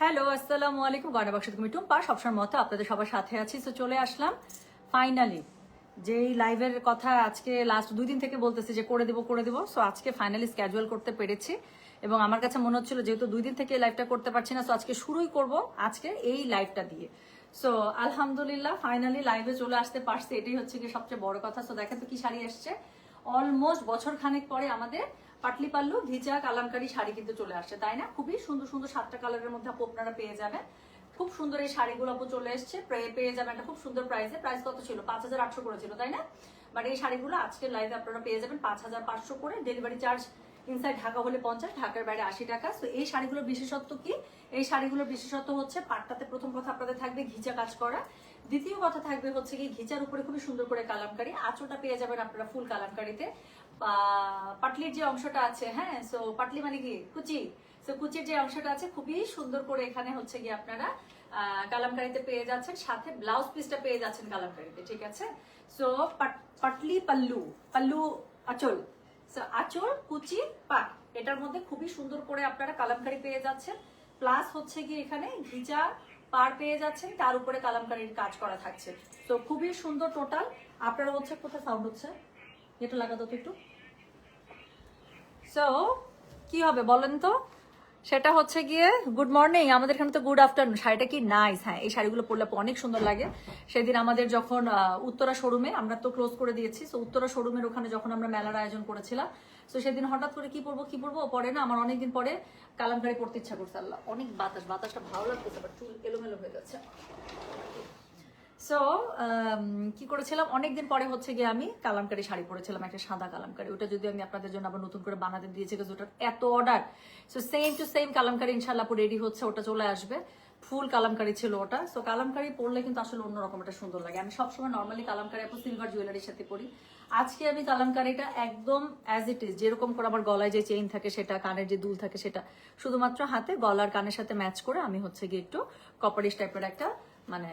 Hello, আসসালামু আলাইকুম। গয়না বাক্স তুমি টুম্পা সবসময় মতো আপনাদের সবার সাথে আছি। তো চলে আসলাম ফাইনালি, যেই লাইভের কথা আজকে লাস্ট 2 দিন থেকে বলতেছি যে করে দেবো। সো আজকে ফাইনালি স্ক্যাজুয়াল করতে পেরেছি এবং আমার কাছে মনে হচ্ছিল যেহেতু 2 দিন থেকে এই লাইভটা করতে পারছি না, সো আজকে শুরুই করব আজকে এই লাইভটা দিয়ে। সো আলহামদুলিল্লাহ ফাইনালি লাইভে চলে আসতে পারছি, এটাই হচ্ছে কি সবচেয়ে বড় কথা। সো দেখেন তো কি শাড়ি আসছে, অলমোস্ট বছর খানেক পরে আমাদের পাটলি পাল্লু ঘিচা কালামকারী শাড়ি কিন্তু চলে আসছে, তাই না? খুবই সুন্দর সুন্দর 7টা কালারের মধ্যে আপু আপনারা পেয়ে যাবেন। খুব সুন্দর এই শাড়িগুলো আপু চলে এসছে, পেয়ে যাবেন একটা খুব সুন্দর প্রাইসে। প্রাইস কত ছিল? 5800 করেছিল, তাই না? বাট এই শাড়িগুলো আজকের লাইভে আপনারা পেয়ে যাবেন 5500 করে। ডেলিভারি চার্জ ইনসাইড ঢাকা হলে 50, ঢাকার বাইরে 80 টাকা। তো এই শাড়িগুলোর বিশেষত্ব কি? এই শাড়িগুলোর বিশেষত্ব হচ্ছে পাটটাতে প্রথম কথা আপনাদের থাকবে ঘিচা কাজ করা, দ্বিতীয় কথা থাকবে হচ্ছে কি ঘিচার উপরে খুবই সুন্দর করে কালামকারী। আঁচলটা পেয়ে যাবেন আপনারা ফুল কালামকারীতে। পাটলির যে অংশটা আছে, হ্যাঁ, সো পাটলি মানে কি কুচি, সো কুচির যে অংশটা আছে খুবই সুন্দর করে এখানে হচ্ছে কি আপনারা কালামকারীতে পেয়ে যাচ্ছেন, সাথে ব্লাউজ পিসটা পেয়ে যাচ্ছেন কালামকারীতে, ঠিক আছে? সো পাটলি পাল্লু, পাল্লু আঁচল, সো আঁচল কুচি পাট, এটার মধ্যে খুবই সুন্দর করে আপনারা কালামকারী পেয়ে যাচ্ছেন। প্লাস হচ্ছে কি এখানে ঘিচা পার পেয়ে যাচ্ছেন, তার উপরে কালামকারীর কাজ করা থাকছে। তো খুবই সুন্দর টোটাল। আপনারা হচ্ছে কোথায় সাউন্ড হচ্ছে, এটা লাগাতো তো একটু। সো কি হবে বলেন তো? সেটা হচ্ছে গিয়ে গুড মর্নিং, আমাদের এখানে তো গুড আফটারনুন। শাড়িটা কি নাইস! হ্যাঁ, এই শাড়িগুলো পরলে অনেক সুন্দর লাগে। সেদিন আমাদের যখন উত্তরা শোরুমে, আমরা তো ক্লোজ করে দিয়েছি, সো উত্তরা শোরুমের ওখানে যখন আমরা মেলার আয়োজন করেছিলাম, তো সেদিন হঠাৎ করে কি পরবো পরে না, আমার অনেকদিন পরে কালামকারী পরতে ইচ্ছা করছে। আল্লাহ, অনেক বাতাসটা ভালো লাগতেছে, বাট চুল এলোমেলো হয়ে যাচ্ছে। সো কি করেছিলাম, অনেকদিন পরে হচ্ছে গিয়ে আমি কালামকারী শাড়ি পরেছিলাম, একটা সাদা কালামকারী। ওটা যদি আমি আপনাদের জন্য আবার নতুন করে বানাতে দিয়েছি, ওটার এত order. So same to same Kalamkari ইনশাল্লাহ রেডি হচ্ছে, ওটা চলে আসবে। ফুল কালামকারী ছিল ওটা। সো কালামকারী পরলে কিন্তু আসলে অন্যরকম একটা সুন্দর লাগে। আমি সবসময় নর্মালি কালামকারী আপু সিলভার জুয়েলারির সাথে পরি। আজকে আমি কালামকারীটা একদম অ্যাজ ইট ইজ, যেরকম করে আমার গলায় যে চেইন থাকে সেটা, কানের যে দুল থাকে সেটা, শুধুমাত্র হাতে গলার কানের সাথে ম্যাচ করে আমি হচ্ছে গিয়ে একটু কপারিশ টাইপের একটা মানে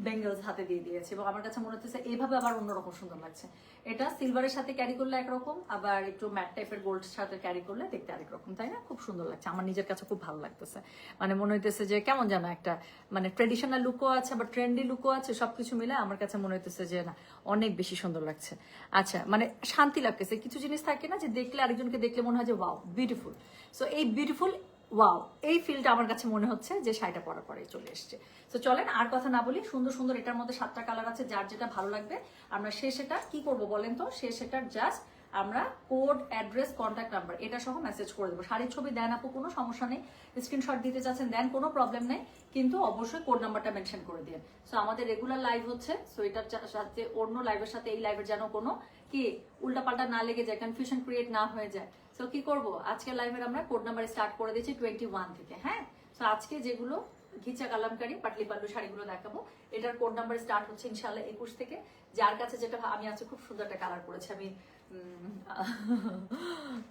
বেঙ্গলস হাতে দিয়ে দিয়েছে, এবং আমার কাছে মনে হচ্ছে এইভাবে আবার অন্যরকম সুন্দর লাগছে। এটা সিলভারের সাথে ক্যারি করলে একরকম, আবার একটু ম্যাট টাইপের গোল্ড সাথে ক্যারি করলে দেখতে আরেক রকম, তাই না? খুব সুন্দর লাগছে, আমার নিজের কাছে খুব ভালো লাগতেছে। মানে মনে হইতেছে যে কেমন যেন একটা মানে ট্রেডিশনাল লুকও আছে, আবার ট্রেন্ডি লুকও আছে, সবকিছু মিলে আমার কাছে মনে হইতেছে যে না, অনেক বেশি সুন্দর লাগছে। আচ্ছা, মানে শান্তি লাগতেছে। কিছু জিনিস থাকে না যে দেখলে আরেকজনকে দেখলে মনে হয় যে ওয়াও বিউটিফুল। সো এই বিউটিফুল ওয়াও, এই ফিলটা আমার কাছে মনে হচ্ছে যে শাড়িটা পরার পরে চলে এসছে। তো চলেন আর কথা না বলি, সুন্দর সুন্দর এটার মধ্যে 7টা কালার আছে, যার যেটা ভালো লাগবে আমরা সেটা কি করব বলেন তো? সেটার জাস্ট আমরা কোড, অ্যাড্রেস, কন্ট্যাক্ট নাম্বার এটা সহ মেসেজ করে দেবো। শাড়ির ছবি দেন আপু, কোনো সমস্যা নেই। স্ক্রিনশট দিতে চাচ্ছেন দেন, কোনো প্রবলেম নেই, কিন্তু অবশ্যই কোড নাম্বারটা মেনশন করে দিন। সো আমাদের রেগুলার লাইভ হচ্ছে, সো এটার সাথে অন্য লাইভের সাথে এই লাইভের যেন কোনো কি উল্টাপাল্টা না লেগে যায়, কনফিউশন ক্রিয়েট না হয়ে যায়। সো কি করব, আজকের লাইভের আমরা কোড নাম্বার স্টার্ট করে দিয়েছি 21 থেকে, হ্যাঁ? সো আজকে যেগুলো ঘিচা কালামকারী পাটলি পাল্লু শাড়িগুলো দেখাবো, এটার কোড নাম্বার স্টার্ট হচ্ছে ইনশাআল্লাহ 21 থেকে। যার কাছে যেটা, আমি আজকে খুব সুন্দর একটা কালার পরেছি, আমি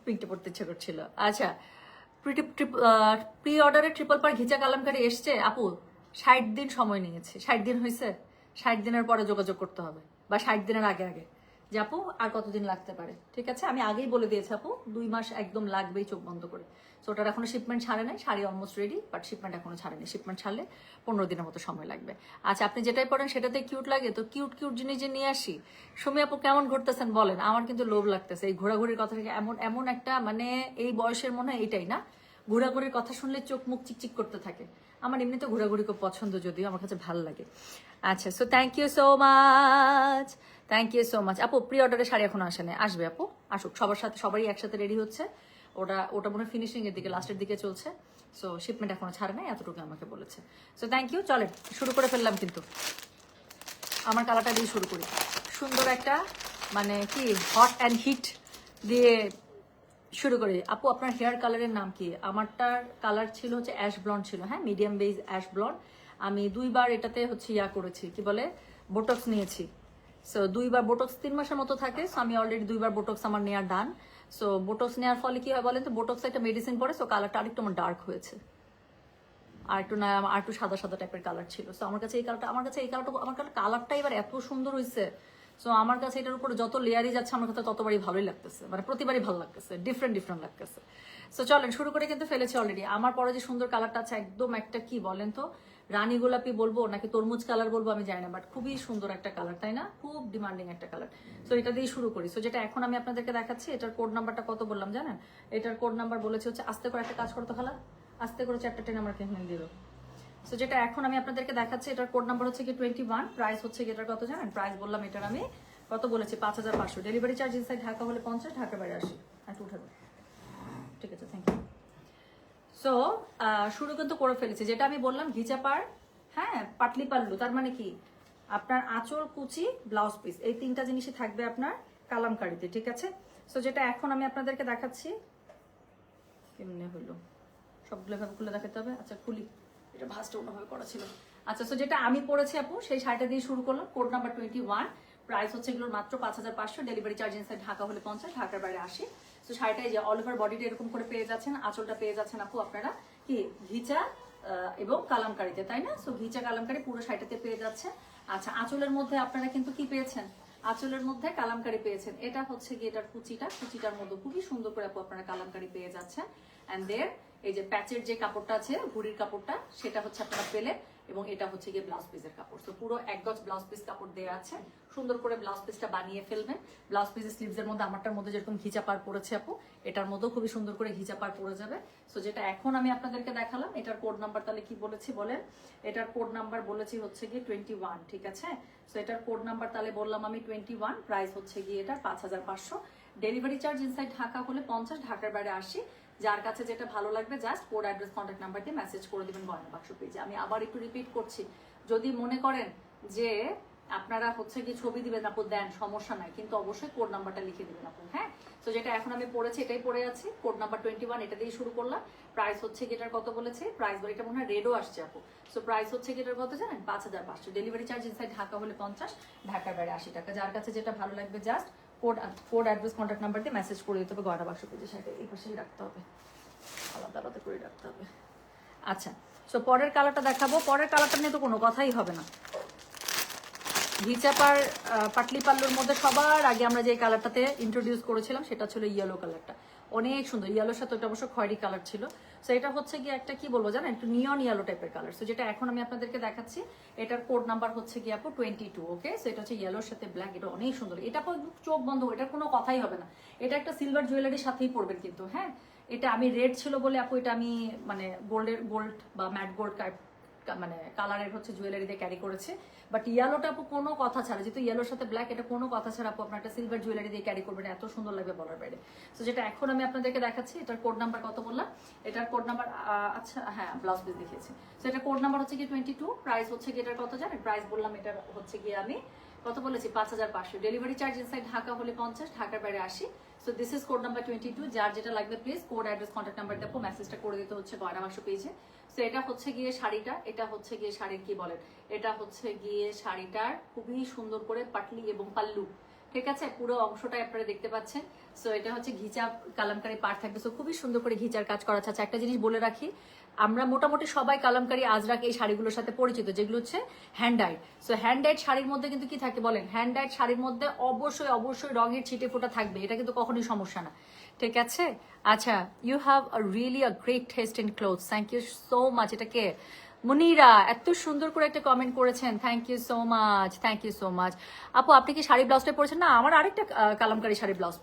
পিঙ্কটা পড়তে ইচ্ছা করছিল। আচ্ছা, প্রি অর্ডারে ট্রিপল পার ঘিচা কালামকারী এসছে আপু। 60 দিন সময় নিয়েছে। 60 দিন হয়েছে, 60 দিনের পরে যোগাযোগ করতে হবে, বা 60 দিনের আগে আগে। যে আপু আর কতদিন লাগতে পারে, ঠিক আছে? আমি আগেই বলে দিয়েছি আপু 2 মাস একদম লাগবেই, চোখ বন্ধ করে। সো ওটার এখনো শিপমেন্ট ছাড়ে নাই, sari almost ready, but shipment এখনো ছাড়েনি। শিপমেন্ট ছাড়লে 15 দিনের মতো সময় লাগবে। আচ্ছা, আপনি যেটাই পড়েন সেটাতে কিউট লাগে, তো কিউট কিউট জিনিস যে নিয়ে আসি। সুমি আপু কেমন ঘুরতেছেন বলেন? আমার কিন্তু লোভ লাগতেছে এই ঘোরাঘুরির কথা থেকে। এমন এমন একটা মানে এই বয়সের মনে হয় এটাই না, ঘোরাঘুরির কথা শুনলে চোখ মুখ চিকচিক করতে থাকে। আমার এমনিতে ঘোরাঘুরি খুব পছন্দ, যদিও আমার কাছে ভালো লাগে। আচ্ছা, so thank you so much, thank you so much আপু। প্রি অর্ডারের শাড়ি এখনো আসে না, আসবে আপু, আসুক। সবার সাথে সবারই একসাথে রেডি হচ্ছে। ওটা মনে হয় ফিনিশিং এর দিকে, লাস্টের দিকে চলছে। সো শিপমেন্ট এখনো ছাড়ে নাই, এতটুকু আমাকে বলেছে। So thank you. চলেন শুরু করে ফেললাম, কিন্তু আমার কালারটা দিয়ে শুরু করি। সুন্দর একটা মানে কি হট অ্যান্ড হিট দিয়ে শুরু করি। আপু আপনার হেয়ার কালারের নাম কি? আমারটার কালার ছিল হচ্ছে অ্যাশ ব্লন্ড ছিল, হ্যাঁ, মিডিয়াম বেজ অ্যাশ ব্লন্ড। আমি 2বার এটাতে হচ্ছে করেছি, কি বলে, বোটক্স নিয়েছি। সো 2বার বোটক্স 3 মাসের মতো থাকে। সো আমি অলরেডি 2বার বোটক্স আমার নেওয়া ডান। সো বোটক্স নেওয়ার ফলে কি হয় বলেন তো, বোটক্স একটা মেডিসিন পরে, সো কালারটা আরেকটু আমার ডার্ক হয়েছে। আর একটু সাদা সাদা টাইপের কালার ছিল। সো আমার কাছে এই কালারটা এবার এত সুন্দর হয়েছে। সো আমার কাছে এটার উপরে যত লেয়ারই যাচ্ছে আমার কাছে ততবারই ভালোই লাগতেছে, মানে প্রতিবারই ভালো লাগতেছে, ডিফারেন্ট লাগতেছে। সো চলেন শুরু করে কিন্তু ফেলেছি অলরেডি। আমার পরে যে সুন্দর কালারটা আছে একদম একটা কি বলেন তো, রানী গোলাপি বলবো নাকি তরমুজ কালার বলবো আমি জানি না, বাট খুবই সুন্দর একটা কালার, তাই না? খুব ডিমান্ডিং একটা কালার। সো এটা দিয়ে শুরু করি। সো যেটা এখন আমি আপনাদেরকে দেখাচ্ছি, এটার কোড নাম্বারটা কত বললাম জানেন? এটার কোড নাম্বার বলেছে হচ্ছে, আস্তে করে একটা কাজ করতে খালা, আস্তে করে 4টা টেন আমার কেন দিল। সো যেটা এখন আমি আপনাদেরকে দেখাচ্ছি, এটার কোড নাম্বার হচ্ছে কি 21, প্রাইস হচ্ছে কি এটার কত জানেন? প্রাইস বললাম এটার আমি কত বলেছি, 5500। ডেলিভারি চার্জ ইনসাইড ঢাকা হলে 50, ঢাকার বাইরে 80। একটু উঠে দাও। ঠিক আছে, থ্যাংক ইউ। সো শুরু কিন্তু করে ফেলেছি, যেটা আমি বললাম ঘিচা পার, হ্যাঁ পাটলি পাল্লু, তার মানে কি আপনার আঁচল, কুচি, ব্লাউজ পিস, এই 3টা জিনিসই থাকবে আপনার কালামকারিতে, ঠিক আছে? সো যেটা এখন আমি আপনাদেরকে দেখাচ্ছি, কেমনে হলো সবগুলো ভাবে খুলে দেখাতে হবে। আচ্ছা খুলি, এটা ভাঁজটা অন্যভাবে করা ছিল। আচ্ছা, সো যেটা আমি পড়েছি আপু সেই শাড়িটা দিয়ে শুরু করলাম। কোড নাম্বার 21, প্রাইস হচ্ছে এগুলোর মাত্র 5500। ডেলিভারি চার্জ ইনসাইড ঢাকা হলে 50, ঢাকার বাইরে 80। তো শাড়িটা যে অল ওভার বডিটা এরকম করে পেয়ে যাচ্ছেন, আঁচলটা পেয়ে যাচ্ছেন আপু আপনারা কি ঘিচা এবং কালামকারিতে, তাই না? সো ঘিচা কালামকারি পুরো শাড়িটাতে পেয়ে যাচ্ছে। আচ্ছা, আঁচলের মধ্যে আপনারা কিন্তু কি পেয়েছেন? আঁচলের মধ্যে কালামকারি পেয়েছেন। এটা হচ্ছে গিয়ে এটার কুচিটার মধ্যে খুবই সুন্দর করে আপু আপনারা কালামকারি পেয়ে যাচ্ছেন। অ্যান্ড দের এই যে প্যাচের যে কাপড়টা আছে, ঘুড়ির কাপড়টা, সেটা হচ্ছে আপনারা পেলে, এবং এটা হচ্ছে গিয়ে ব্লাউজ পিসের কাপড়। তো পুরো 1 গজ ব্লাউজ পিস কাপড় দেওয়া আছে। সুন্দর করে ব্লাউজ পিসটা বানিয়ে ফেলবেন। ব্লাউজ পিসের স্লিভসের মধ্যে আমারটার মধ্যে যেরকম ঘিচা পার পড়েছে আপু, এটার মধ্যেও খুবই সুন্দর করে ঘিচা পার পড়ে যাবে। সো যেটা এখন আমি আপনাদেরকে দেখালাম, এটার কোড নাম্বার তাহলে কি বলেছি বলেন? এটার কোড নাম্বার বলেছি হচ্ছে গিয়ে 21, ঠিক আছে? সো এটার কোড নাম্বার তাহলে বললাম আমি 21, প্রাইস হচ্ছে গিয়ে এটা 5500। ডেলিভারি চার্জ ইনসাইড ঢাকা হলে 50, ঢাকার বাইরে 80। যার কাছে যেটা ভালো লাগবে just code, address, contact number দিয়ে মেসেজ করে দিবেন গয়না বাক্স পেজে। আমি আবার একটু রিপিট করছি, যদি মনে করেন যে আপনারা হচ্ছে কি ছবি দিবেন আপু, দেন, সমস্যা নাই, কিন্তু অবশ্যই কোড নাম্বারটা লিখে দিবেন আপু, হ্যাঁ? তো যেটা এখন আমি পড়েছি এটাই পড়ে আছি, কোড নাম্বার 21, এটা দিয়ে শুরু করলাম। প্রাইস হচ্ছে কি এটার কত বলেছে? প্রাইস বলে এটা মনে হয় রেডও আসছে আপু। সো প্রাইস হচ্ছে কি এটার কত জানেন? 5500। ডেলিভারি চার্জ ইনসাইড ঢাকা হলে 50, ঢাকার বাইরে 80 টাকা। যার কাছে যেটা ভালো লাগবে just code, address, contact number দিয়ে মেসেজ করে দিতে হবে গয়না বাক্স পেজে। সেটা এই পাশেই রাখতে হবে, আলাদা আলাদা করে রাখতে হবে। আচ্ছা, সো পরের কালারটা দেখাবো। পরের কালারটা নিয়ে তো কোনো কথাই হবে না। ঘিচাপার পাটলি পাল্লুর মধ্যে সবার আগে আমরা যে কালারটাতে ইন্ট্রোডিউস করেছিলাম সেটা ছিল ইয়েলো কালারটা। অনেক সুন্দর, ইয়েলোর সাথে ওটা অবশ্য খয়েরি কালার ছিল। সো এটা হচ্ছে গিয়ে একটা কি বলবো জানেন, একটু নিয়ন ইয়েলো টাইপের কালার। সো যেটা এখন আমি আপনাদেরকে দেখাচ্ছি, এটার কোড নাম্বার হচ্ছে গিয়ে আপু 22, ওকে? সো এটা হচ্ছে ইয়েলোর সাথে ব্ল্যাক, এটা অনেক সুন্দর। এটা চোখ বন্ধ, এটার কোনো কথাই হবে না। এটা একটা সিলভার জুয়েলারির সাথেই পড়বেন কিন্তু, হ্যাঁ? এটা আমি রেড ছিল বলে আপু এটা আমি মানে গোল্ড বা ম্যাট গোল্ড মানে কালারের হচ্ছে জুয়েলারি দিয়ে ক্যারি করেছে। বাট ইয়েলোটা আপু কোনো কথা ছাড়া, যেহেতু ইয়েলোর সাথে ব্ল্যাক, এটা কোনো কথা ছাড়া আপু আপনার একটা সিলভার জুয়েলারি দিয়ে ক্যারি করবেন, এত সুন্দর লাগবে বলার বাইরে। তো যেটা এখন আমি আপনাদেরকে দেখাচ্ছি, এটার কোড নাম্বার কত বললাম? এটার কোড নাম্বার আচ্ছা হ্যাঁ ব্লাউজ পিস দেখিয়েছি। তো এটা কোড নাম্বার হচ্ছে কি 22, প্রাইস হচ্ছে কি এটার কত জানেন? প্রাইস বললাম এটার হচ্ছে গিয়ে আমি কত বলেছি? 5500। ডেলিভারি চার্জ ইনসাইড ঢাকা হলে 50, ঢাকার বাইরে 80। So this is code number 22। যার যেটা লাগবে please code, address, contact number দেখো মেসেজটা করে দিতে হচ্ছে গয়না বাক্স পেজে। সো এটা হচ্ছে গিয়ে শাড়িটা, এটা হচ্ছে গিয়ে শাড়ির কি বলেন, এটা হচ্ছে গিয়ে শাড়িটার খুবই সুন্দর করে পাটলি এবং পাল্লু, ঠিক আছে? পুরো অংশটাই আপনারা দেখতে পাচ্ছেন। সো এটা হচ্ছে ঘিচা কালামকারি পার থাকবে। সো খুবই সুন্দর করে ঘিচার কাজ করা আছে। একটা জিনিস বলে রাখি, আমরা মোটামুটি সবাই কালামকারি আজরাক এই শাড়িগুলোর সাথে পরিচিত, যেগুলো হচ্ছে hand died. So hand died শাড়ির মধ্যে কিন্তু কি থাকে বলেন? হ্যান্ড ডাইড শাড়ির মধ্যে অবশ্যই অবশ্যই রঙের ছিটে ফোটা থাকবে, এটা কিন্তু কখনোই সমস্যা না, ঠিক আছে? আচ্ছা, you have a really a great taste in clothes, thank you so much. এটাকে মুনিরা এত সুন্দর করে একটা কমেন্ট করেছেন, thank you so much, thank you so much. আপু আপনি কি শাড়ি ব্লাউজটা পরেছেন? না, আমার আরেকটা কালামকারি শাড়ি ব্লাউজ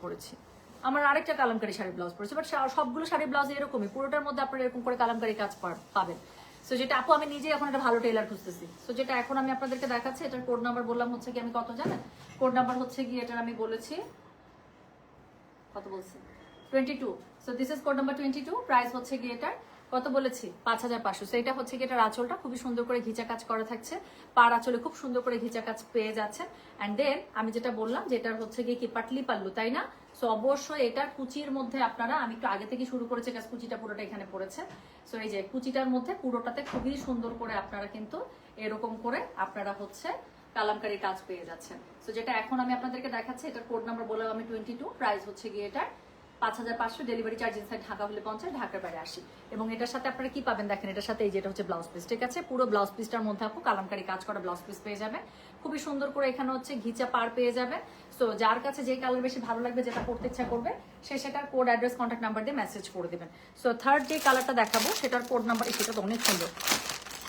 পরেছি, বাট সবগুলো শাড়ি ব্লাউজ এরকমই, পুরোটার মধ্যে আপনারা এরকম করে কালামকারি কাজ পাবেন। সো যেটা আপু আমি নিজে এখন একটা ভালো টেইলার খুঁজতেছি। সো যেটা এখন আমি আপনাদেরকে দেখাচ্ছি, এটার কোড নাম্বার বললাম হচ্ছে কি আমি কত জানেন? কোড নাম্বার হচ্ছে কি এটার আমি বলেছি কত বলছি? 22। So this is code number 22, price হচ্ছে গিয়ে এটার কত বলেছি? 5500। সো এটা হচ্ছে গিয়ে এটার আঁচলটা খুবই সুন্দর করে ঘিচা কাজ করা থাকছে, পার আঁচলে খুব সুন্দর করে ঘিচা কাজ পেয়ে যাচ্ছে। অ্যান্ড দেন আমি যেটা বললাম যে এটার হচ্ছে গিয়ে কি পাটলি পাল্লু, তাই না? সো অবশ্যই এটার কুচির মধ্যে আপনারা, আমি একটু আগে থেকে শুরু করেছি কাজ, কুচিটা পুরোটা এখানে পড়েছে। সো এই যে কুচিটার মধ্যে পুরোটাতে খুবই সুন্দর করে আপনারা কিন্তু এরকম করে আপনারা হচ্ছে কালামকারি কাজ পেয়ে যাচ্ছেন। সো যেটা এখন আমি আপনাদেরকে দেখাচ্ছি, এটার কোড নাম্বার বললাম আমি 22, প্রাইস হচ্ছে গিয়ে এটার 5500। ডেলিভারি চার্জ ইনসাইড ঢাকা হলে 50, ঢাকার বাইরে 80। এবং এটার সাথে আপনারা কি পাবেন দেখেন, এটার সাথে এই যেটা হচ্ছে ব্লাউজ পিস, ঠিক আছে? পুরো ব্লাউজ পিসটার মধ্যে আপু কালামকারি কাজ করা ব্লাউজ পিস পেয়ে যাবে, খুবই সুন্দর করে এখানে হচ্ছে ঘিচা পার পেয়ে যাবে। সো যার কাছে যে কালার বেশি ভালো লাগবে, যেটা পড়তে ইচ্ছা করবে, সে সেটার কোড অ্যাড্রেস কন্ট্যাক্ট নাম্বার দিয়ে মেসেজ করে দেবেন। সো থার্ড যে কালারটা দেখাবো সেটার কোড নাম্বার, সেটা তো অনেক সুন্দর।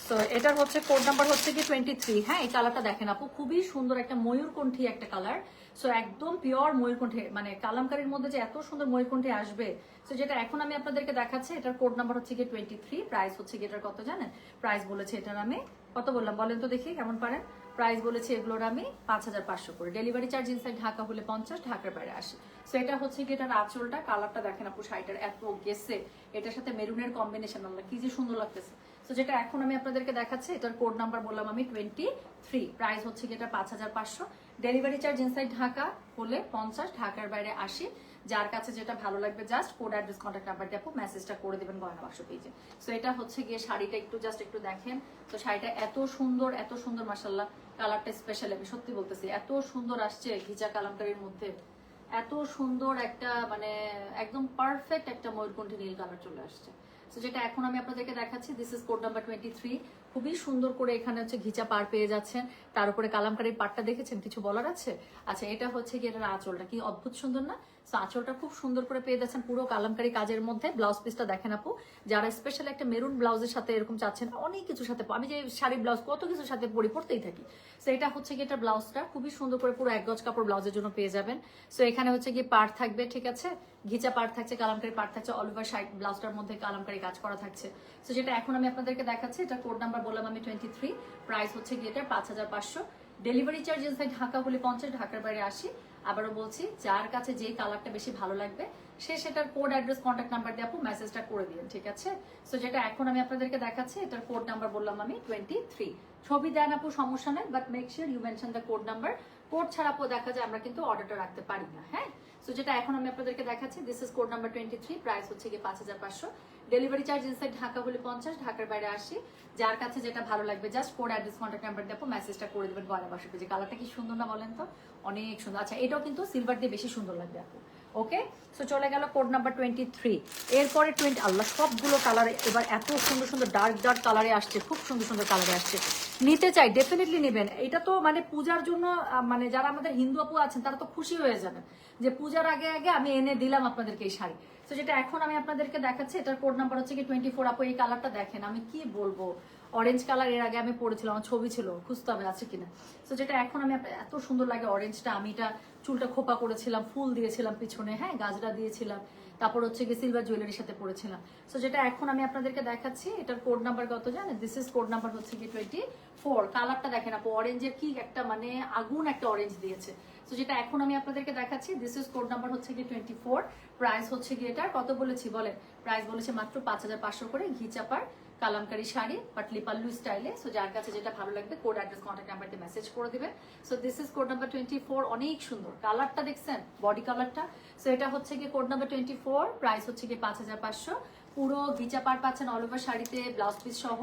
তো এটার হচ্ছে কোড নাম্বার হচ্ছে কি 23। হ্যাঁ, এই কালারটা দেখেন আপু, খুবই সুন্দর একটা ময়ূরকণ্ঠী একটা কালার। সো একদম পিওর ময়ূরকণ্ঠী, মানে কালামকারীর মধ্যে যে এত সুন্দর ময়ূরকণ্ঠী আসবে। সো যেটা এখন আমি আপনাদেরকে দেখাচ্ছি, এটার কোড নাম্বার হচ্ছে কি 23। প্রাইস হচ্ছে কি এটার কত জানেন? প্রাইস বলেছে এটার আমি কত বললাম বলেন তো দেখি কেমন পারেন। প্রাইস বলেছে এগুলোর আমি 5500 করে। ডেলিভারি চার্জ ইনসাইড ঢাকা হলে 50, ঢাকার বাইরে 80। সো এটা হচ্ছে কি এটার আঁচলটা, কালারটা দেখেন আপু, শাড়িটার এত গেছে, এটার সাথে মেরুনের কম্বিনেশন, আল্লাহ কি যে সুন্দর লাগতেছে। তো যেটা এখন আমি আপনাদেরকে দেখাচ্ছি, এটার কোড নাম্বার বললাম আমি 23। প্রাইস হচ্ছে কি এটা 5500। ডেলিভারি চার্জ ইনসাইড ঢাকা হলে 50, ঢাকার বাইরে 80। যার কাছে যেটা ভালো লাগবে just code address contact number দিয়ে আপু মেসেজটা করে দেবেন গয়না বাক্স পেজে। সো এটা হচ্ছে গিয়ে শাড়িটা একটু জাস্ট একটু দেখেন। তো শাড়িটা এত সুন্দর মাশাআল্লাহ, কালারটা স্পেশাল, আমি সত্যি বলতেছি এত সুন্দর আসছে ঘিচা কালামকারীর মধ্যে, এত সুন্দর একটা মানে একদম পারফেক্ট একটা ময়ূরকণ্ঠী নীল কালার চলে আসছে। তো যেটা এখন আমি আপনাদেরকে দেখাচ্ছি, দিস ইজ কোড নাম্বার 23। খুবই সুন্দর করে এখানে হচ্ছে ঘিচা পার পেয়ে যাচ্ছেন, তার উপরে কালামকারীর পাটটা দেখেছেন, কিছু বলার আছে? আচ্ছা, এটা হচ্ছে কি এটার আঁচলটা, কি অদ্ভুত সুন্দর না? তো আঁচলটা খুব সুন্দর করে পেয়ে যাচ্ছেন পুরো কালামকারী কাজের মধ্যে। ব্লাউজ পিসটা দেখেন আপু, যারা স্পেশাল একটা মেরুন ব্লাউজের সাথে এরকম চাচ্ছেন, অনেক কিছুর সাথে, আমি যে শাড়ি ব্লাউজ কত কিছুর সাথে পড়তেই থাকি। সো এটা হচ্ছে কি এটার ব্লাউজটা খুবই সুন্দর করে পুরো 1 গজ কাপড় ব্লাউজের জন্য পেয়ে যাবেন। সো এখানে হচ্ছে কি পাড় থাকবে, ঠিক আছে, ঘিচা পাড় থাকছে, কালামকারী পাড় থাকছে, অল ওভার সাইড ব্লাউজটার মধ্যে কালামকারী কাজ করা থাকছে। সো যেটা এখন আমি আপনাদেরকে দেখাচ্ছি, এটা কোড নাম্বার বললাম আমি 23। প্রাইস হচ্ছে কি এটা 5500। ডেলিভারি চার্জ ইনসাইড ঢাকা হলে 50, ঢাকার বাইরে 80। আবারও বলছি, যার কাছে যেই কালারটা বেশি ভালো লাগবে সে সেটার কোড অ্যাড্রেস কন্ট্যাক্ট নাম্বার দিয়ে আপু মেসেজটা করে দিবেন, ঠিক আছে। সো যেটা এখন আমি আপনাদেরকে দেখাচ্ছি, এটার কোড নাম্বার বললাম আমি 23। ছবি দেন আপু, সমস্যা নেই, but make sure you mention the code number. Code ছাড়া আপু দেখা যায় আমরা কিন্তু অর্ডারটা রাখতে পারি না। হ্যাঁ, সো যেটা এখন আমি আপনাদেরকে দেখাচ্ছি, this is code number 23। Price হচ্ছে গিয়ে 5500। ডেলিভারি চার্জ ইনসাইড ঢাকা হলে 50, ঢাকার বাইরে 80। যার কাছে যেটা ভালো লাগবে just code address contact number দিয়ে আপু মেসেজটা করে দেবেন গয়না বাক্স পেজে। কালারটা কি সুন্দর না বলেন তো? অনেক সুন্দর। আচ্ছা, এটাও কিন্তু সিলভার দিয়ে বেশি সুন্দর লাগবে আপু। ওকে, সো চলে গেল কোড নাম্বার 23। এরপরে 20, আল্লাহ সবগুলো কালার এবার এত সুন্দর ডার্ক কালারে আসছে, খুব সুন্দর কালারে আসছে। নিতে চাই, ডেফিনেটলি নেবেন। এটা তো মানে পূজার জন্য, মানে যারা আমাদের হিন্দু আপু আছেন তারা তো খুশি হয়ে যাবেন যে পূজার আগে আমি এনে দিলাম আপনাদেরকে এই শাড়ি। তো যেটা এখন আমি আপনাদেরকে দেখাচ্ছি, এটার কোড নাম্বার হচ্ছে কি 24। আপু এই কালারটা দেখেন, আমি কি বলবো, অরেঞ্জ কালার এর আগে আমি পরেছিলাম, আমার ছবি ছিল, খুঁজতে হবে আছে কিনা। তো যেটা এখন আমি এত সুন্দর লাগে অরেঞ্জটা, আমি এটা চুলটা খোপা করেছিলাম, ফুল দিয়েছিলাম পিছনে, হ্যাঁ গাজরা দিয়েছিলাম, তারপর হচ্ছে কি সিলভার জুয়েলারির সাথে পরেছিলাম। সো যেটা এখন আমি আপনাদেরকে দেখাচ্ছি, এটার কোড নাম্বার কত জানেন? দিস ইজ কোড নাম্বার হচ্ছে কি 24। কালারটা দেখেন আপু, অরেঞ্জের কি একটা মানে আগুন একটা অরেঞ্জ দিয়েছে। তো যেটা এখন আমি আপনাদেরকে দেখাচ্ছি, দিস ইজ কোড নাম্বার হচ্ছে কি 24। প্রাইস হচ্ছে কি এটার কত বলেছি বলেন? প্রাইস বলেছে মাত্র 5500 করে। ঘিচাপার কালামকারী শাড়ি, পাটলি পাল্লু স্টাইলে। সো যার কাছে যেটা ভালো লাগবে কোড অ্যাড্রেস কন্ট্যাক্ট নাম্বার দিয়ে মেসেজ করে দিবেন। So this is code number 24। অনেক সুন্দর কালারটা দেখছেন, বডি কালারটা। সো এটা হচ্ছে কি কোড নাম্বার 24। প্রাইস হচ্ছে কি 5500। পুরো ঘিচা পাড় পাচ্ছেন অল ওভার শাড়িতে, ব্লাউজ পিস সহ।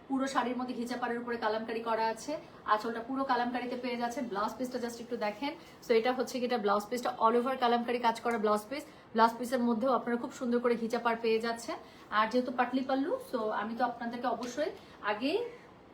পুরো শাড়ির মধ্যে ঘিচা পাড়ের উপরে কালামকারী করা আছে, আঁচলটা পুরো কালামকারীতে পেয়ে যাচ্ছেন। ব্লাউজ পিসটা জাস্ট একটু দেখেন। সো এটা হচ্ছে কি এটা ব্লাউজ পিসটা অল ওভার কালামকারী কাজ করা ব্লাউজ পিস। ব্লাউজ পিসের মধ্যেও আপনারা খুব সুন্দর করে ঘিচা পাড় পেয়ে যাচ্ছেন। আর যেহেতু পাটলি পাল্লু, সো আমি তো আপনাদেরকে অবশ্যই আগেই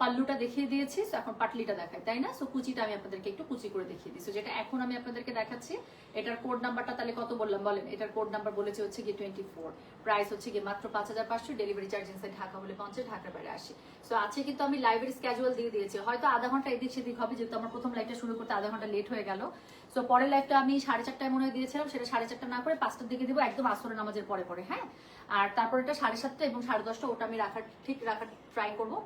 পাল্লুটা দেখিয়ে দিয়েছি, এখন পাটলিটা দেখাই, তাই না? সো কুচিটা আমি আপনাদেরকে একটু কুচি করে দেখিয়ে দিচ্ছি। যেটা এখন আমি আপনাদেরকে দেখাচ্ছি, এটার কোড নাম্বারটা তাহলে কত বললাম বলেন? এটার কোড নাম্বার বলেছে হচ্ছে কি 24। প্রাইস হচ্ছে কি মাত্র 5500। ডেলিভারি চার্জ ইনসাইড ঢাকা হলে 50, ঢাকার বাইরে 80। সো আছে কিন্তু আমি লাইভের স্ক্যাজুয়াল দিয়ে দিয়েছি, হয়তো আধা ঘন্টা এদিক সেদিক হবে, যেহেতু আমার প্রথম লাইভটা শুরু করতে আধা ঘন্টা লেট হয়ে গেল। সো পরের লাইভটা আমি 4:30টায় মনে হয় দিয়েছিলাম, সেটা 4:30 না করে 5টার দিকে দিব, একদম আসরের নামাজের পরে, হ্যাঁ। আর তারপর এটা 7:30 এবং 10:30 ওটা আমি রাখার ট্রাই করবো।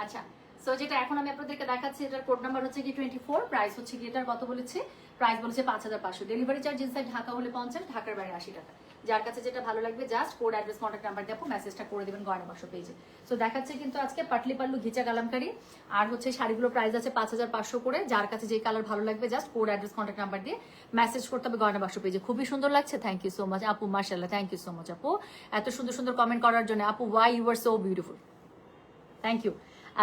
আচ্ছা, সো যেটা এখন আমি আপনাদেরকে দেখাচ্ছি, এটার কোড নাম্বার হচ্ছে কি 24। প্রাইস হচ্ছে কি এটার কত বলেছে? প্রাইস বলেছে 5500। ডেলিভারি চার্জ ইনসাইড ঢাকা হলে 50, ঢাকার বাইরে 80 টাকা। যার কাছে যেটা ভালো লাগবে just code address contact number দিয়ে মেসেজটা করে দিবেন গয়না বাক্স পেজে। সো দেখাচ্ছে কিন্তু আজকে পাটলি পাল্লু ঘিচা কালামকারী, আর হচ্ছে শাড়িগুলো প্রাইস আছে 5500 করে। যার কাছে যে কালার ভালো লাগবে just code address contact number দিয়ে মেসেজ করতে হবে গয়না বাক্স পেজে। খুবই সুন্দর লাগছে, থ্যাংক ইউ সো মাচ আপু, মাশাআল্লাহ, থ্যাংক ইউ সো মাচ আপু এত সুন্দর কমেন্ট করার জন্য। আপু why you are so beautiful, thank you.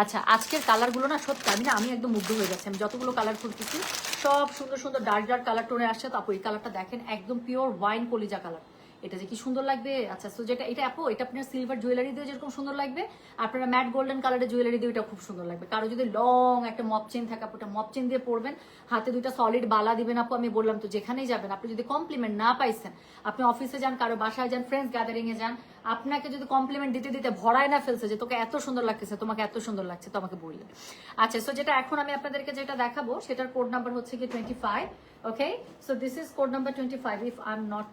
আচ্ছা, আজকের কালারগুলো না সত্যি আমি একদম মুগ্ধ হয়ে যাচ্ছি। আমি যতগুলো কালার খুলতেছি সব সুন্দর ডার্ক কালার টোনে আসছে। তারপর এই কালারটা দেখেন, একদম পিওর ওয়াইন কলিজা কালার। এটা যে কি সুন্দর লাগবে। আচ্ছা, সো যেটা এটা আপু, এটা আপনার সিলভার জুয়েলারি দিয়ে যেরকম সুন্দর লাগবে, আপনারা ম্যাট গোল্ডেন কালারের জুয়েলারি দিয়ে এটা খুব সুন্দর লাগবে। কারো যদি লং একটা মপ চেন থাকে আপু, এটা মপ চেন দিয়ে পরবেন, হাতে দুইটা সলিড বালা দিবেন আপু। আমি বললাম তো যেখানেই যাবেন, আপনি যদি কমপ্লিমেন্ট না পাইছেন, আপনি অফিসে যান, কারো বাসায় যান, ফ্রেন্ডস গ্যাদারিং এ যান, আপনাকে যদি কমপ্লিমেন্ট দিতে দিতে ভরায় না ফেলছে যে তোকে এত সুন্দর লাগতেছে, তোমাকে এত সুন্দর লাগছে, তো আমাকে বললেন। আচ্ছা, সো যেটা এখন আমি আপনাদেরকে যেটা দেখাবো সেটার কোড নাম্বার হচ্ছে কি 25। Okay, so this is code number 25 if I am not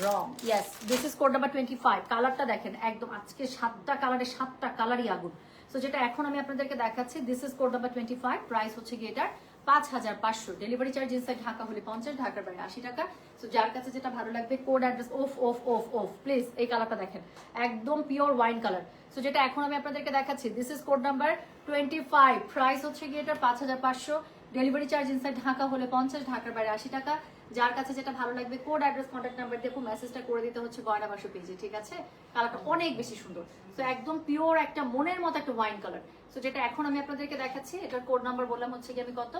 wrong. Yes, this is code number 25। কালারটা দেখেন একদম, আজকে 7টা কালারে 7টা কালারই আগুন। সো যেটা এখন আমি আপনাদেরকে দেখাচ্ছি, this is code number 25। Price হচ্ছে কি এটার 5500। ডেলিভারি চার্জ ইনসাইড ঢাকা হলে 50, ঢাকার বাইরে 80 টাকা। সো যার কাছে যেটা ভালো লাগবে, code address of of of of please, এই কালারটা দেখেন একদম পিওর ওয়াইন কালার। সো যেটা এখন আমি আপনাদেরকে দেখাচ্ছি, this is code number 25। Price হচ্ছে কি এটার 5500। ডেলিভারি চার্জ ইনসাইড ঢাকা হলে 50, ঢাকার বাইরে 80 টাকা। যার কাছে যেটা ভালো লাগবে, কোড অ্যাড্রেস কন্ট্যাক্ট নাম্বার দিয়ে মেসেজটা করে দিতে হচ্ছে গয়না বাসু পেজে, ঠিক আছে? কালারটা অনেক বেশি সুন্দর। সো একদম পিওর একটা মনের মতো একটা ওয়াইন কালার। সো যেটা এখন আমি আপনাদেরকে দেখাচ্ছি, এটার কোড নাম্বার বললাম হচ্ছে কি আমি কত,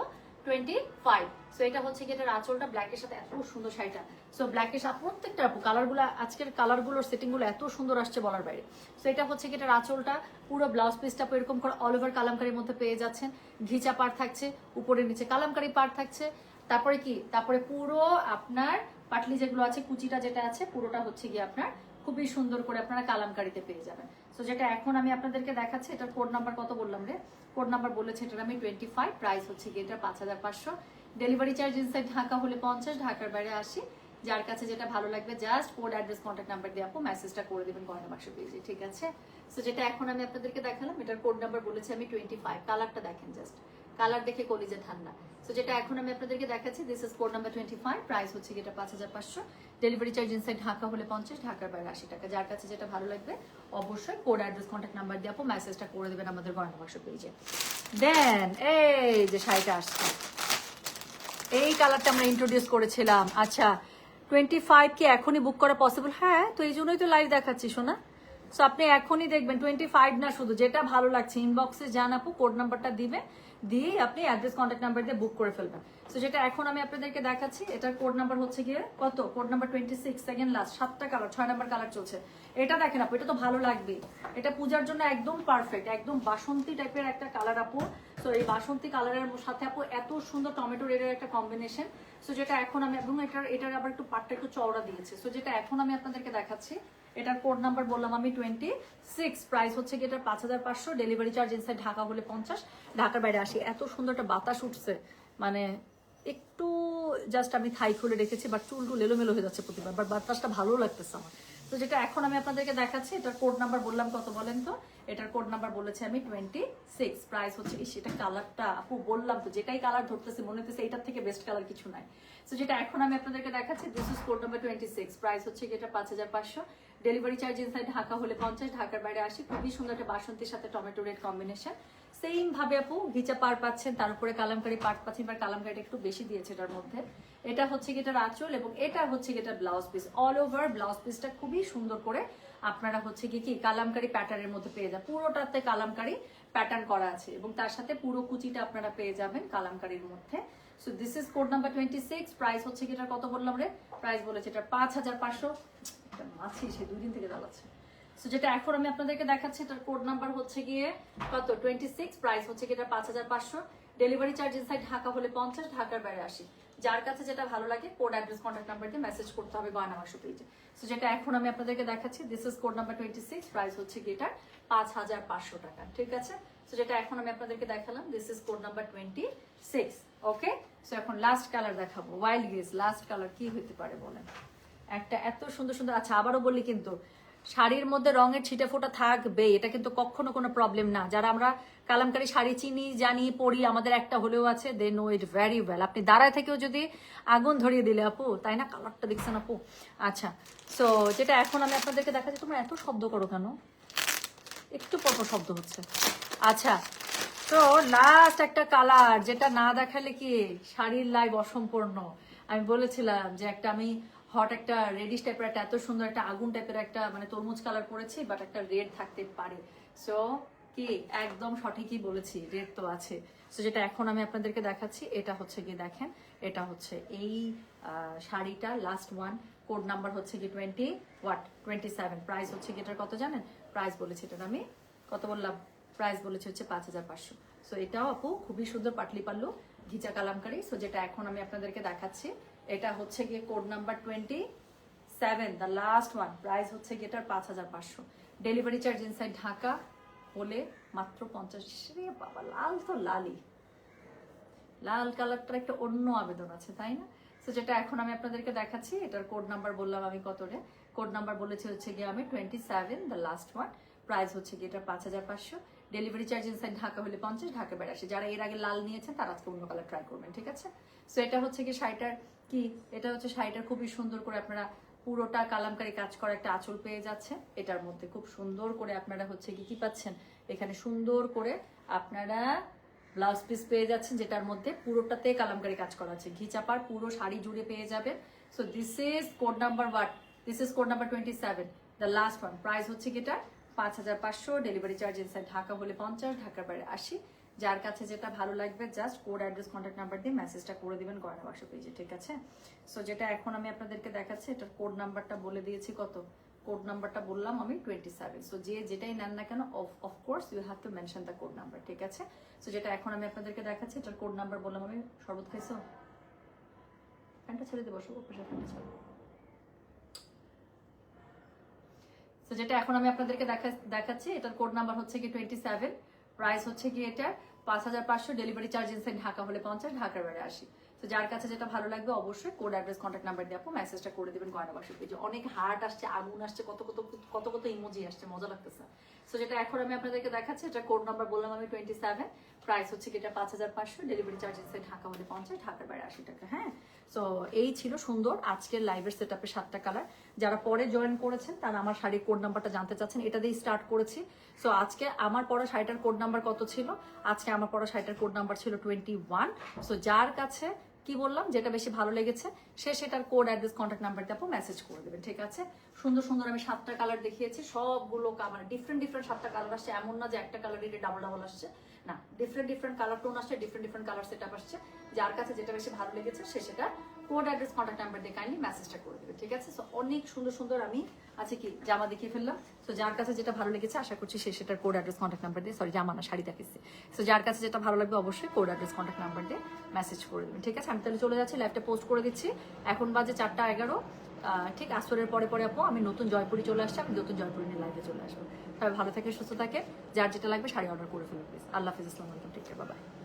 25। সো এটা হচ্ছে কি এটার আঁচলটা ব্ল্যাকের সাথে, এত সুন্দর শাড়িটা। সো ব্ল্যাকের সাথে প্রত্যেকটা কালারগুলো, আজকের কালারগুলোর সেটিংগুলো এত সুন্দর আসছে বলার বাইরে। সো এটা হচ্ছে কি এটার আঁচলটা, পুরো ব্লাউজ পিসটা এরকম করে অল ওভার কালামকারীর মধ্যে পেয়ে যাচ্ছেন। ঘিচা পাড় থাকছে, উপরে নিচে কালামকারী পাড় থাকছে। তারপরে কি, তারপরে পুরো আপনার পাটলি যেগুলো আছে, কুচিটা যেটা আছে পুরোটা হচ্ছে কি আপনার খুবই সুন্দর করে আপনারা কালামকারীতে পেয়ে যাবেন। সো যেটা এখন আমি আপনাদেরকে দেখাচ্ছি, এটার কোড নাম্বার কত বললাম রে, কোড নাম্বার বলেছে এটার আমি 25। প্রাইস হচ্ছে কি এটা 5500। ডেলিভারি চার্জ ইনসাইড ঢাকা হলে 50, ঢাকার বাইরে 80। যার কাছে যেটা ভালো লাগবে, just code address contact number দিয়ে আপু মেসেজটা করে দেবেন গয়না বাক্স পেজে, ঠিক আছে? সো যেটা এখন আমি আপনাদেরকে দেখালাম, এটার কোড নাম্বার বলেছে আমি 25। কালারটা দেখেন, জাস্ট কালার দেখে কলিজে ঠান্ডা। সো যেটা এখন আমি আপনাদেরকে দেখাচ্ছি, this is code number 25। Price হচ্ছে এটা 5500। ডেলিভারি চার্জ ইনসাইড ঢাকা হলে 50, ঢাকার বাইরে 80 টাকা। যার কাছে যেটা ভালো লাগবে অবশ্যই কোড অ্যাড্রেস কন্ট্যাক্ট নাম্বার দিয়ে আপু মেসেজটা করে দেবেন আমাদের গয়না বাক্স পেজে। দেন এই যে শাড়িটা আসছে, এই কালারটা আমরা ইন্ট্রোডিউস করেছিলাম। আচ্ছা, 25 কি এখনই বুক করা পসিবল? হ্যাঁ, তো এই জন্যই তো লাইভ দেখাচ্ছি শোনা। সো আপনি এখনই দেখবেন 25 না, শুধু যেটা ভালো লাগছে ইনবক্সে যান আপু, কোড নাম্বারটা দিবেন, দিয়ে আপনি অ্যাড্রেস কন্ট্যাক্ট নাম্বার দিয়ে বুক করে ফেলবেন। সো যেটা এখন আমি আপনাদেরকে দেখাচ্ছি, এটার কোড নাম্বার হচ্ছে গিয়ে কত, কোড নাম্বার 26, সেকেন্ড লাস্ট, 7টা কালার, 6 নাম্বার কালার চলছে। এটা দেখেন আপু, এটা তো ভালো লাগবে, এটা পূজার জন্য একদম পারফেক্ট, একদম বাসন্তী টাইপের একটা কালার আপু। সো এই বাসন্তী কালারের সাথে আপু এত সুন্দর টমেটো রেডের একটা কম্বিনেশন। সো যেটা এখন আমি, এবং এটার আবার একটু পাটটা একটু চওড়া দিয়েছে। সো যেটা এখন আমি আপনাদেরকে দেখাচ্ছি, এটার কোড নাম্বার বললাম আমি 26। প্রাইস হচ্ছে কি এটার 5500। ডেলিভারি চার্জ ইনসাইড ঢাকা হলে 50, ঢাকার বাইরে 80। এত সুন্দর একটা বাতাস উঠছে, মানে একটু জাস্ট আমি থাই খুলে রেখেছি, বাট চুল টুল এলোমেলো হয়ে যাচ্ছে প্রতিবার, বাট বাতাসটা ভালো লাগতেছে আমার। তো যেটা এখন আমি আপনাদেরকে দেখাচ্ছি, এটার কোড নাম্বার বললাম কত বলেন তো, এটার কোড নাম্বার বলেছে আমি 26। প্রাইস হচ্ছে সেটা, কালারটা আপু বললাম তো, যেটাই কালার ধরতেছে মনে হচ্ছে এটার থেকে বেস্ট কালার কিছু নাই। তো যেটা এখন আমি আপনাদেরকে দেখাচ্ছি, this is code number 26। Price হচ্ছে এটা 5500। ডেলিভারি চার্জ ইনসাইড ঢাকা হলে 50, ঢাকার বাইরে 80। খুবই সুন্দর একটা বাসন্তীর সাথে টমেটো রেড কম্বিনেশন। সেম ভাবে আপু ঘিচা পার পাচ্ছেন, তার উপরে কালামকারি পাট পাচ্ছেন, এবার কালামকারিটা একটু বেশি দিয়েছে এটার মধ্যে। এটা হচ্ছে এটার আঁচল, এবং এটা হচ্ছে এটার blouse piece. All over blouse পিসটা খুবই সুন্দর করে আপনারা হচ্ছে কি কালামকারি প্যাটার্নের মধ্যে পেয়ে যাবেন, পুরোটাতে কালামকারি প্যাটার্ন করা আছে, এবং তার সাথে পুরো কুচিটা আপনারা পেয়ে যাবেন কালামকারির মধ্যে। So this is code number 26। Price হচ্ছে এটার কত বললাম রে, প্রাইস বলেছে এটা 5500। এটা মাছি সে 2 দিন থেকে জ্বালাচ্ছে। সো যেটা এখন আমি আপনাদেরকে দেখাচ্ছি, এটার কোড নাম্বার হচ্ছে গিয়ে কত, 26। প্রাইস হচ্ছে এটা 5500। ডেলিভারি চার্জ ইনসাইড ঢাকা হলে 50, ঢাকার বাইরে 80। যার কাছে যেটা ভালো লাগে কোড অ্যাড্রেস কন্ট্যাক্ট নাম্বার দিয়ে মেসেজ করতে হবে গয়না বাক্স পেজে। সো যেটা এখন আমি আপনাদেরকে দেখাচ্ছি, this is code number 26। Price হচ্ছে এটা 5500 টাকা, ঠিক আছে? সো যেটা এখন আমি আপনাদেরকে দেখালাম, this is code number 26। Okay, so এখন লাস্ট কালার দেখাবো, ওয়াইল্ড গ্রেস। লাস্ট কালার কি হতে পারে বলেন, একটা এত সুন্দর সুন্দর। আচ্ছা, আবারও বলি কিন্তু শাড়ির মধ্যে রঙের ছিটে ফোটা থাকবে, এটা কিন্তু কখনো কোনো প্রবলেম না। যারা আমরা কালামকারী শাড়ি চিনি, জানি, পরি, আমাদের একটা হলেও আছে, they know it very well. আপনি দাঁড়ায় থেকেও যদি আগুন ধরিয়ে দিলে আপু, তাই না? কালারটা দেখছেন আপু? আচ্ছা, সো যেটা এখন আমি আপনাদেরকে দেখাচ্ছি, তোমরা এত শব্দ করো কেন? একটু পরপর শব্দ হচ্ছে। আচ্ছা, তো লাস্ট একটা কালার, যেটা না দেখালে কি শাড়ির লাইভ অসম্পূর্ণ। আমি বলেছিলাম যে একটা আমি হট একটা রেডিশ টাইপের একটা এত সুন্দর একটা আগুন টাইপের একটা মানে তরমুজ কালার পরেছি, বাট একটা রেড থাকতে পারে। সো কি একদম সঠিকই বলেছি, রেড তো আছে। সো যেটা এখন আমি আপনাদেরকে দেখাচ্ছি, এটা হচ্ছে গিয়ে দেখেন, এটা হচ্ছে এই শাড়িটা লাস্ট ওয়ান। কোড নাম্বার হচ্ছে কি 27, প্রাইস হচ্ছে কি এটার কত জানেন? প্রাইস বলেছি এটার আমি কত বললাম? প্রাইস বলেছি হচ্ছে 5500। সো এটাও আপু খুবই সুন্দর পাটলি পাল্লু ঘিচা কালামকারি। সো যেটা এখন আমি আপনাদেরকে দেখাচ্ছি এটা হচ্ছে গিয়ে code number 27, the last one. Price হচ্ছে গিয়ে এটার 5500। ডেলিভারি চার্জ ইনসাইড ঢাকা হলে মাত্র 50। রে বাবা, লাল তো লালই, লাল কালারটার একটা অন্য আবেদন আছে, তাই না? তো যেটা এখন আমি আপনাদেরকে দেখাচ্ছি এটার কোড নাম্বার বললাম আমি কতরে, কোড নাম্বার বলেছি হচ্ছে গিয়ে আমি 27, দ্য লাস্ট ওয়ান। প্রাইস হচ্ছে গিয়ে এটা 5500। ডেলিভারি চার্জ ইনসাইড ঢাকা হলে 50, ঢাকা বাইরে 80। যারা এর আগে লাল নিয়েছেন তারা আজকে অন্য কালার ট্রাই করবেন, ঠিক আছে? সো এটা হচ্ছে কি শাড়িটার কি, এটা হচ্ছে শাড়িটার খুবই সুন্দর করে আপনারা পুরোটা কালামকারী কাজ করা একটা আঁচল পেয়ে যাচ্ছে। এটার মধ্যে খুব সুন্দর করে আপনারা হচ্ছে কি পাচ্ছেন, এখানে সুন্দর করে আপনারা ব্লাউজ পিস পেয়ে যাচ্ছেন, যেটার মধ্যে পুরোটাতে কালামকারী কাজ করা আছে। ঘি চাপার পুরো শাড়ি জুড়ে পেয়ে যাবেন। So this is code number what, this is code number 27, the last one. Price হচ্ছে কিটা 5500। ডেলিভারি চার্জ ইনসাইড ঢাকা হলে 50, ঢাকার বাইরে 80। যার কাছে যেটা ভালো লাগবে just code, address, contact number দিয়ে মেসেজটা করে দিবেন গয়না বাক্স পেজে, ঠিক আছে? সো যেটা এখন আমি আপনাদেরকে দেখাচ্ছি এটার কোড নাম্বারটা বলে দিয়েছি কত, কোড নাম্বারটা বললাম আমি 27। সো যে যেটাই নেন না কেন of course you have to mention the code number, ঠিক আছে? সো যেটা এখন আমি আপনাদেরকে দেখাচ্ছি এটার কোড নাম্বার বললাম আমি। শরবত খাইছো? ফ্যানটা ছেড়ে দেবো, ফ্যানটা ছেড়ে। তো যেটা এখন আমি আপনাদেরকে দেখাচ্ছি এটার কোড নাম্বার হচ্ছে কি 27, প্রাইস হচ্ছে কি এটা 5500। ডেলিভারি চার্জ ইনসাইড ঢাকা হলে 50, ঢাকার বাইরে 80। তো যার কাছে যেটা ভালো লাগবে অবশ্যই কোড, অ্যাড্রেস, কন্ট্যাক্ট নাম্বার দিয়ে আপু মেসেজটা করে দিবেন গয়না বাক্স পেজে। অনেক হার্ট আসছে, আগুন আসছে, কত কত কত কত ইমোজি আসছে, মজা লাগতেছে। সো যেটা এখন আমি আপনাদেরকে দেখাচ্ছি এটা কোড নাম্বার বললাম আমি 27, প্রাইস হচ্ছে কি এটা 5500। ডেলিভারি চার্জ ইনসাইড ঢাকা হলে 50, ঢাকার বাইরে 80 টাকা। হ্যাঁ, সো এই ছিল সুন্দর আজকের লাইভের সেট আপে 7টা কালার। যারা পরে জয়েন করেছেন তারা আমার শাড়ির কোড নাম্বারটা জানতে চাচ্ছেন, এটা দিয়ে স্টার্ট করেছি। সো আজকে আমার পরা শাড়িটার কোড নাম্বার কত ছিল? আজকে আমার পরা শাড়িটার কোড নাম্বার ছিল 21। সো যার কাছে কি বললাম যেটা বেশি ভালো লেগেছে সে সেটার কোড, অ্যাড্রেস, কন্ট্যাক্ট নাম্বার দিয়ে আপু মেসেজ করে দেবেন, ঠিক আছে? সুন্দর সুন্দর আমি 7টা কালার দেখিয়েছি, সবগুলো মানে ডিফারেন্ট 7টা কালার আসছে। এমন না যে একটা কালারই ডাবল ডাবল আসছে, না, ডিফারেন্ট কালার টোন আসছে, ডিফারেন্ট কালার সেট আপ আসছে। যার কাছে যেটা বেশি ভালো লেগেছে সে সেটা কোড, অ্যাড্রেস, কন্ট্যাক্ট নাম্বার দিয়ে কাইন্ডলি মেসেজটা করে দেবে, ঠিক আছে? সো অনেক সুন্দর সুন্দর আমি আছে কি জামা দেখিয়ে ফেললাম। সো যার কাছে যেটা ভালো লেগেছে আশা করছি সে সেটার কোড, অ্যাড্রেস, কন্ট্যাক্ট নাম্বার দিয়ে, সরি জামা না শাড়ি দেখিয়েছি। সো যার কাছে যেটা ভালো লাগবে অবশ্যই কোড, অ্যাড্রেস, কন্ট্যাক্ট নাম্বার দিয়ে মেসেজ করে দেবেন, ঠিক আছে? আমি তাহলে চলে যাচ্ছি, লাইভটা পোস্ট করে দিচ্ছি। এখন বাজে 4টা 11, ঠিক আসরের পরে পরে আপু আমি নতুন জয়পুরি চলে আসছি, আমি নতুন জয়পুরি নিয়ে লাইভে চলে আসবো। সবাই ভালো থাকে, সুস্থ থাকে, যার যেটা লাগবে শাড়ি অর্ডার করে ফেলুন প্লিজ। আল্লাহ হাফিজ, আসসালামু আলাইকুম, টেক কেয়ার, বাই বাই।